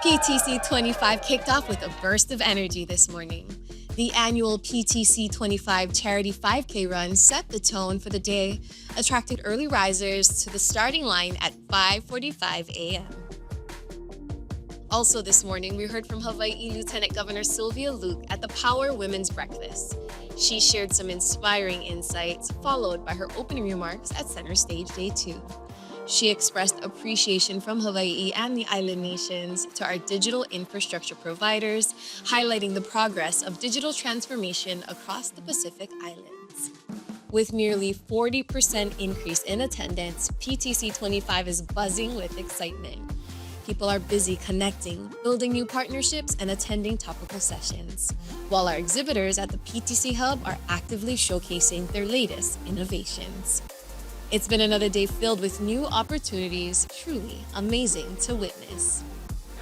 PTC'25 kicked off with a burst of energy this morning. The annual PTC'25 charity 5K run set the tone for the day, attracted early risers to the starting line at 5:45 a.m. Also this morning, we heard from Hawaii Lieutenant Governor Sylvia Luke at the Power Women's Breakfast. She shared some inspiring insights, followed by her opening remarks at Center Stage Day 2. She expressed appreciation from Hawaii and the island nations to our digital infrastructure providers, highlighting the progress of digital transformation across the Pacific Islands. With nearly 40% increase in attendance, PTC'25 is buzzing with excitement. People are busy connecting, building new partnerships, and attending topical sessions, while our exhibitors at the PTC Hub are actively showcasing their latest innovations. It's been another day filled with new opportunities, truly amazing to witness.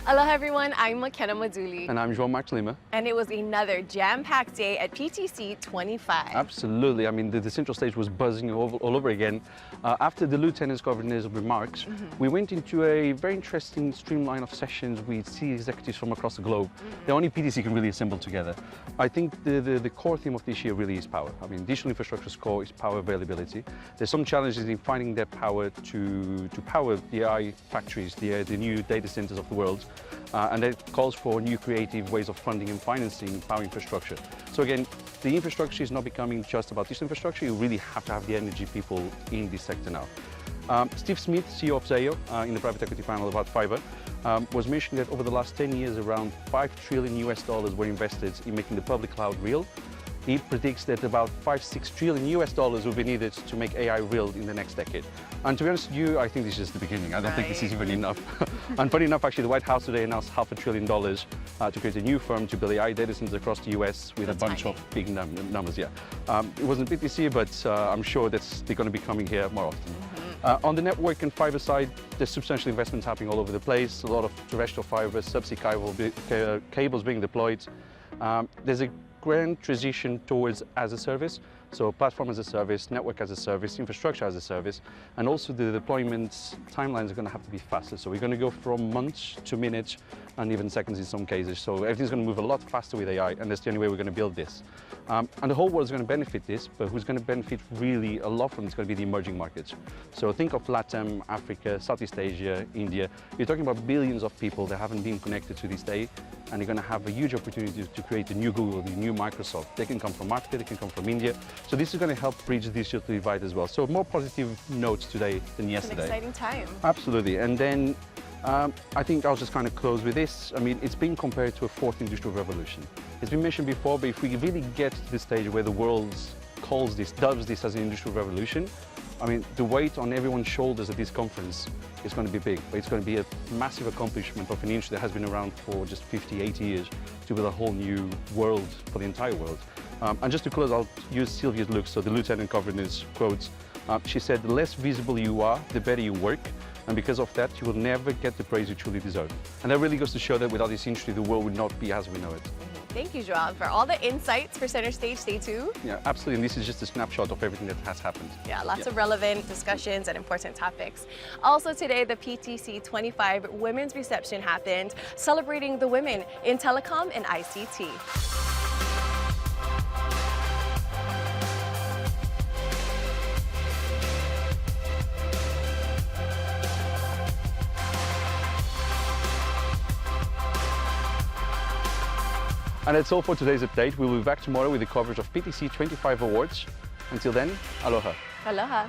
Aloha everyone, I'm McKenna Maduli. And I'm João, Marques, Lima. And it was another jam-packed day at PTC'25. Absolutely. I mean, the central stage was buzzing all over again. After the Lieutenant Governor's remarks, we went into a very interesting streamline of sessions with C executives from across the globe. The only PTC can really assemble together. I think the core theme of this year really is power. I mean, digital infrastructure's core is power availability. There's some challenges in finding that power to power the AI factories, the new data centers of the world. And that calls for new creative ways of funding and financing power infrastructure. So again, the infrastructure is not becoming just about digital infrastructure. You really have to have the energy people in this sector now. Steve Smith, CEO of Zayo, in the private equity panel about fiber, was mentioning that over the last 10 years, around $5 trillion were invested in making the public cloud real. He predicts that about $5-6 trillion will be needed to make AI real in the next decade. And to be honest with you, I think this is just the beginning. I don't think this is even enough. And funny enough, actually, the White House today announced $500 billion to create a new firm to build AI data centers across the US with a bunch of big numbers. It wasn't PTC, but I'm sure they're going to be coming here more often. On the network and fiber side, there's substantial investments happening all over the place. A lot of terrestrial fiber, subsea cables being deployed. There's a grand transition towards as a service, so platform as a service, network as a service, infrastructure as a service, and also the deployment timelines are going to have to be faster. So we're going to go from months to minutes and even seconds in some cases. So everything's going to move a lot faster with AI, and that's the only way we're going to build this. And the whole world is going to benefit this, but who's going to benefit really a lot from it is going to be the emerging markets. So think of LATAM, Africa, Southeast Asia, India. You're talking about billions of people that haven't been connected to this day, and they're going to have a huge opportunity to create a new Google, a new Microsoft. They can come from Africa, they can come from India. So this is going to help bridge the digital divide as well. So more positive notes today than yesterday. It's an exciting time. Absolutely. And then I think I'll just kind of close with this. I mean, it's been compared to a fourth industrial revolution. It's been mentioned before, but if we really get to the stage where the world dubs this as an industrial revolution, I mean, the weight on everyone's shoulders at this conference is going to be big, but it's going to be a massive accomplishment of an industry that has been around for just 50, 80 years to build a whole new world for the entire world. And just to close, I'll use Sylvia's look, so the Lieutenant Governor's quotes. She said, the less visible you are, the better you work. And because of that, you will never get the praise you truly deserve. And that really goes to show that without this industry, the world would not be as we know it. Thank you, João, for all the insights for Center Stage Day 2. Yeah, absolutely. And this is just a snapshot of everything that has happened. Yeah, lots of relevant discussions and important topics. Also today, the PTC'25 Women's Reception happened, celebrating the women in telecom and ICT. And that's all for today's update. We'll be back tomorrow with the coverage of PTC'25 awards. Until then, aloha. Aloha.